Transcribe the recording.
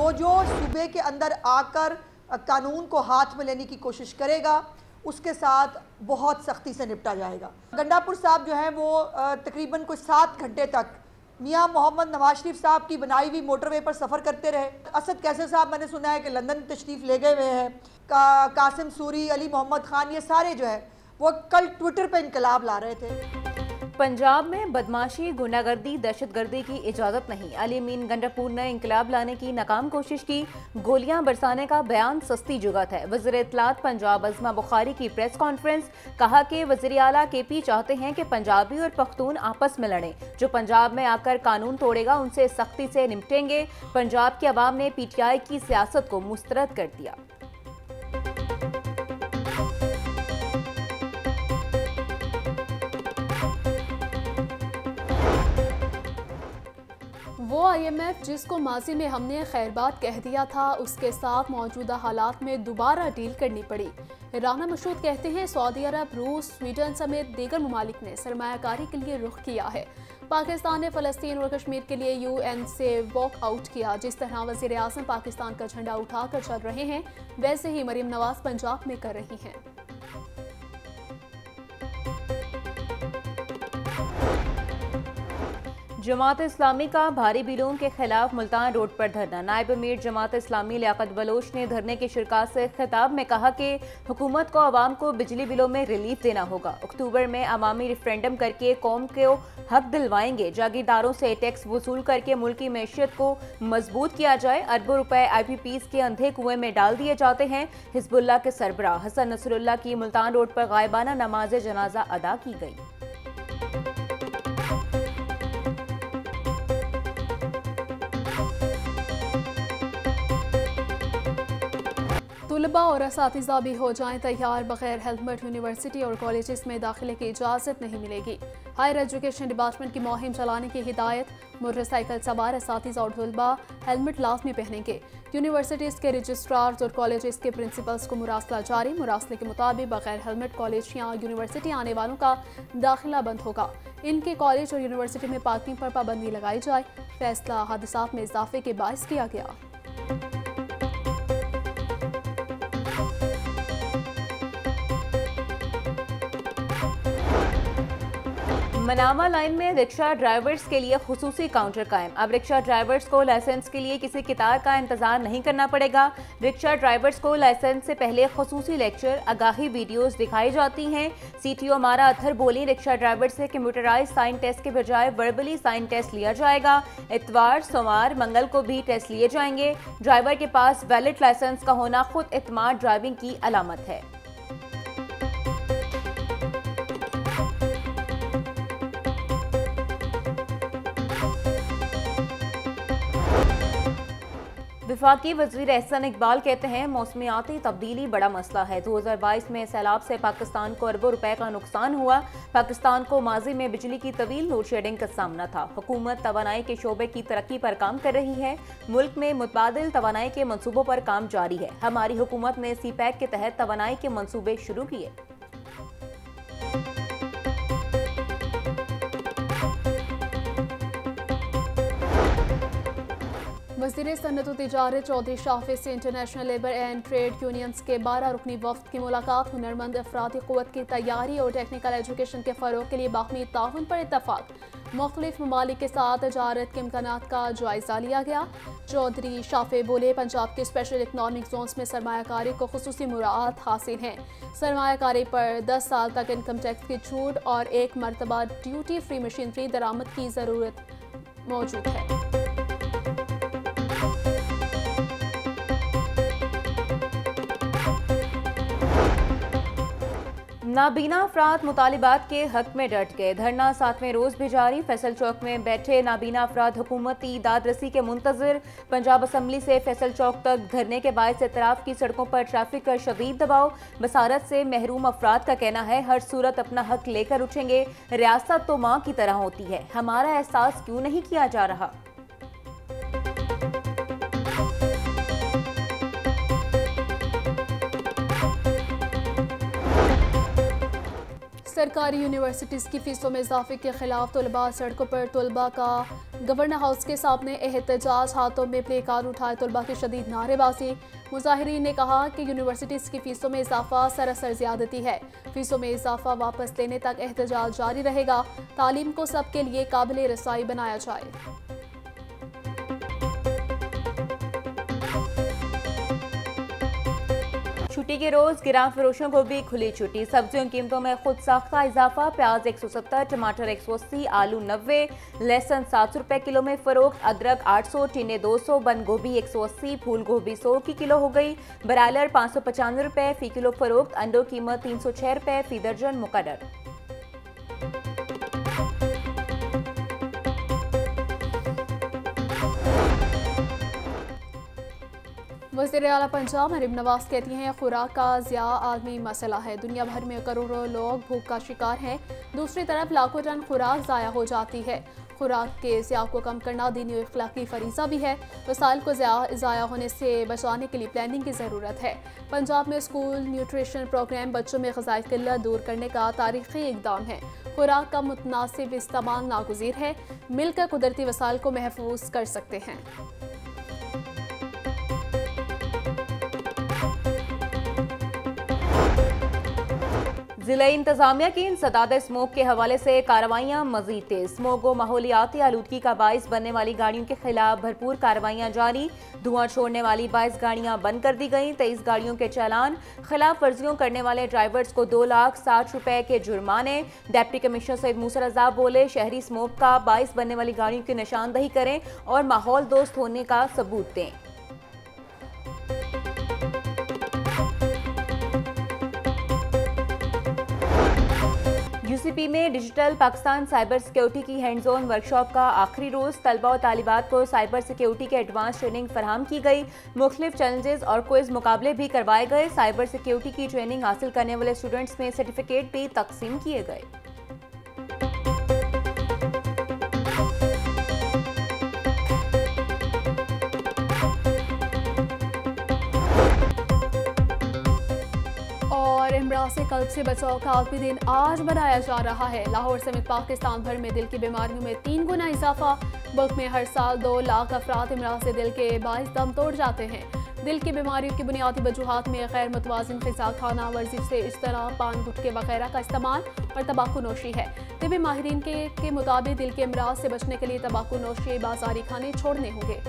जो जो सूबे के अंदर आकर कानून को हाथ में लेने की कोशिश करेगा उसके साथ बहुत सख्ती से निपटा जाएगा। गंडापुर साहब जो हैं वो तकरीबन कोई 7 घंटे तक मियाँ मोहम्मद नवाज शरीफ साहब की बनाई हुई मोटरवे पर सफ़र करते रहे। असद कैसर साहब मैंने सुना है कि लंदन तशरीफ़ ले गए हुए हैं। कासिम सूरी, अली मोहम्मद खान, ये सारे जो है वो कल ट्विटर पे इनकलाब ला रहे थे। पंजाब में बदमाशी, गुंडागर्दी, दहशतगर्दी की इजाज़त नहीं। अली अमीन गंडापुर ने इंकलाब लाने की नाकाम कोशिश की। गोलियां बरसाने का बयान सस्ती जुगत है। वज़ीर इत्तलात पंजाब अज़मा बुखारी की प्रेस कॉन्फ्रेंस, कहा कि वज़ीर आला केपी चाहते हैं कि पंजाबी और पख्तून आपस में लड़ें। जो पंजाब में आकर कानून तोड़ेगा उनसे सख्ती से निपटेंगे। पंजाब के अवाम ने PTI की सियासत को मुस्तरद कर दिया। वो IMF जिसको माजी में हमने खैरबाद कह दिया था, उसके साथ मौजूदा हालात में दोबारा डील करनी पड़ी। राना मशहूद कहते हैं सऊदी अरब, रूस, स्वीडन समेत दीगर ममालिक ने सरमायाकारी के लिए रुख किया है। पाकिस्तान ने फ़लस्तीन और कश्मीर के लिए UN से वॉक आउट किया। जिस तरह वज़ीर आज़म पाकिस्तान का झंडा उठाकर चल रहे हैं, वैसे ही मरीम नवाज पंजाब में कर रही हैं। जमात इस्लामी का भारी बिलों के खिलाफ मुल्तान रोड पर धरना। नायब अमीर जमात इस्लामी लियाकत बलोच ने धरने की शिरकत से खिताब में कहा कि हुकूमत को आवाम को बिजली बिलों में रिलीफ देना होगा। अक्टूबर में अवामी रेफरेंडम करके कौम को हक दिलवाएंगे। जागीरदारों से टैक्स वसूल करके मुल्क की मैशियत को मजबूत किया जाए। अरबों रुपए IPPs के अंधे कुएं में डाल दिए जाते हैं। हिजबुल्लाह के सरबराह हसन नसरुल्लाह की मुल्तान रोड पर गायबाना नमाज जनाजा अदा की गई। तुलबा और असातिज़ा भी हो जाएं तैयार, बगैर हेलमेट यूनिवर्सिटी और कॉलेजेस में दाखिले की इजाज़त नहीं मिलेगी। हायर एजुकेशन डिपार्टमेंट की मुहिम चलाने की हिदायत। मोटरसाइकिल सवार असातिज़ा और तुलबा हेलमेट लाजमी पहनेंगे। यूनिवर्सिटीज़ के रजिस्ट्रार्स और कॉलेजेस के प्रिंसिपल्स को मुरासला जारी। मुरासले के मुताबिक बगैर हेलमेट कॉलेज या यूनिवर्सिटी आने वालों का दाखिला बंद होगा। इनके कॉलेज और यूनिवर्सिटी में पार्किंग पर पाबंदी लगाई जाए। फैसला हादसात में इजाफे के बायस किया गया। मनामा लाइन में रिक्शा ड्राइवर्स के लिए खुसूसी काउंटर कायम। अब रिक्शा ड्राइवर्स को लाइसेंस के लिए किसी कितार का इंतजार नहीं करना पड़ेगा। रिक्शा ड्राइवर्स को लाइसेंस से पहले खुसूसी लेक्चर, आगाही वीडियोस दिखाई जाती हैं। CTO मारा अथर बोली, रिक्शा ड्राइवर से कंप्यूटराइज साइन टेस्ट के बजाय वर्बली साइन टेस्ट लिया जाएगा। इतवार, सोमवार, मंगल को भी टेस्ट लिए जाएंगे। ड्राइवर के पास वैलिड लाइसेंस का होना खुद एतमाद ड्राइविंग की अलामत है। वफाकी वज़ीर एहसन इकबाल कहते हैं मौसमियाती तब्दीली बड़ा मसला है। 2022 में सैलाब से पाकिस्तान को अरबों रुपए का नुकसान हुआ। पाकिस्तान को माजी में बिजली की तवील लोड शेडिंग का सामना था। हुकूमत तवानाई के शोबे की तरक्की पर काम कर रही है। मुल्क में मुतबादिल तवानाई के मनसूबों पर काम जारी है। हमारी हुकूमत ने CPEC के तहत तवानाई के मनसूबे शुरू किए। वज़ीर सनअत व तिजारत चौधरी शाफिज़ से international labour and trade unions के 12 रुकनी वफ़द की मुलाकात। हुनरमंद अफरादी क़ुव्वत की तैयारी और टेक्निकल एजुकेशन के फ़रोग़ के लिए बाहमी ताउन पर इत्तफ़ाक़। मुख्तलिफ ममालिक के साथ तजारत के इम्कानात का जायज़ा लिया गया। चौधरी शाफे बोले, पंजाब के स्पेशल इकनॉमिक जोन्स में सरमायाकारी को खुसूसी मुराद हासिल हैं। सरमायाकारी पर 10 साल तक इनकम टैक्स की छूट और 1 मरतबा ड्यूटी फ्री मशीनरी दरामद की ज़रूरत मौजूद है। नाबीना अफराद मुतालिबात के हक में डट गए। धरना 7वें रोज भी जारी। फैसल चौक में बैठे नाबीना अफराद हुकूमती दादरसी के मुंतजर। पंजाब असम्बली से फैसल चौक तक धरने के बायस एतराफ की सड़कों पर ट्रैफिक का शदीद दबाव। बसारत से महरूम अफराद का कहना है हर सूरत अपना हक लेकर उठेंगे। रियासत तो माँ की तरह होती है, हमारा एहसास क्यों नहीं किया जा रहा। सरकारी यूनिवर्सिटीज़ की फ़ीसों में इजाफे के खिलाफ तलबा सड़कों पर तलबा का गवर्नर हाउस के सामने एहतजाज, हाथों में प्ले कार्ड उठाए तलबा की शदीद नारेबाजी। मुजाहिरीन ने कहा कि यूनिवर्सिटीज़ की फ़ीसों में इजाफा सरासर ज़्यादती है। फ़ीसों में इजाफा वापस लेने तक एहतजाज जारी रहेगा। तालीम को सबके लिए काबिल रसाई बनाया जाए। छुट्टी के रोज गिराम फरोशों को भी खुली छुट्टी। सब्जियों की कीमतों में खुद साख्ता इजाफा। प्याज 170, टमाटर 180, आलू 90, लहसुन 700 रुपए किलो में फरोख्त। अदरक 800, टिंडे 200, बंद गोभी 180, फूल गोभी 100 की किलो हो गई। ब्रायलर 595 रुपए फी किलो फरोख्त। अंडों की कीमत 306 रुपए फी दर्जन मुकर्रर। वज़ीर आला पंजाब मरीम नवाज कहती हैं, खुराक का ज़िया आलमी मसला है। दुनिया भर में करोड़ों लोग भूख का शिकार हैं। दूसरी तरफ लाखों टन खुराक ज़ाया हो जाती है। खुराक के ज़िया को कम करना दीनी और इखलाकी फरीज़ा भी है। वसाइल को ज़ाया होने से बचाने के लिए प्लानिंग की ज़रूरत है। पंजाब में स्कूल न्यूट्रिशन प्रोग्राम बच्चों में ग़िज़ाई किल्लत दूर करने का तारीख़ी इक़दाम है। खुराक का मुतनासिब इस्तेमाल नागुज़ीर है। मिलकर कुदरती वसाइल को महफूज कर सकते हैं। जिला इंतजामिया की इंसदाद स्मोक के हवाले से कार्रवाइयाँ मजीद तेज। स्मोक व माहौलियाती आलूदगी का बाइस बनने वाली गाड़ियों के खिलाफ भरपूर कार्रवाइयाँ जारी। धुआं छोड़ने वाली 22 गाड़ियाँ बंद कर दी गईं। 23 गाड़ियों के चालान। खिलाफ वर्जियों करने वाले ड्राइवर्स को 2,60,000 रुपए के जुर्माने। डिप्टी कमिश्नर सैयद मूसा रज़ा बोले, शहरी स्मोक का बाइस बनने वाली गाड़ियों की निशानदही करें और माहौल दोस्त होने का सबूत दें। यूसीपी में डिजिटल पाकिस्तान साइबर सिक्योरिटी की हैंड्स ऑन वर्कशॉप का आखिरी रोज। तलबा और तालिबात को साइबर सिक्योरिटी के एडवांस ट्रेनिंग फराहम की गई। मुख्तलिफ चैलेंजेस और क्विज मुकाबले भी करवाए गए। साइबर सिक्योरिटी की ट्रेनिंग हासिल करने वाले स्टूडेंट्स में सर्टिफिकेट भी तकसीम किए गए। इमराज से कल्ब से बचाव का आलमी दिन आज मनाया जा रहा है। लाहौर समेत पाकिस्तान भर में दिल की बीमारियों में 3 गुना इजाफा। मुल्क में हर साल 2 लाख अफराद इमराज से दिल के बाइस दम तोड़ जाते हैं। दिल की बीमारियों की बुनियादी वजूहात में गैर मुतवाज़िन ग़िज़ा खाना, वर्जिश से इस तरह पान गुटखे वगैरह का इस्तेमाल और तंबाकू नोशी है। तिब्बी माहिरीन के मुताबिक दिल के इमराज से बचने के लिए तंबाकू नोशी, बाजारी खाने छोड़ने होंगे।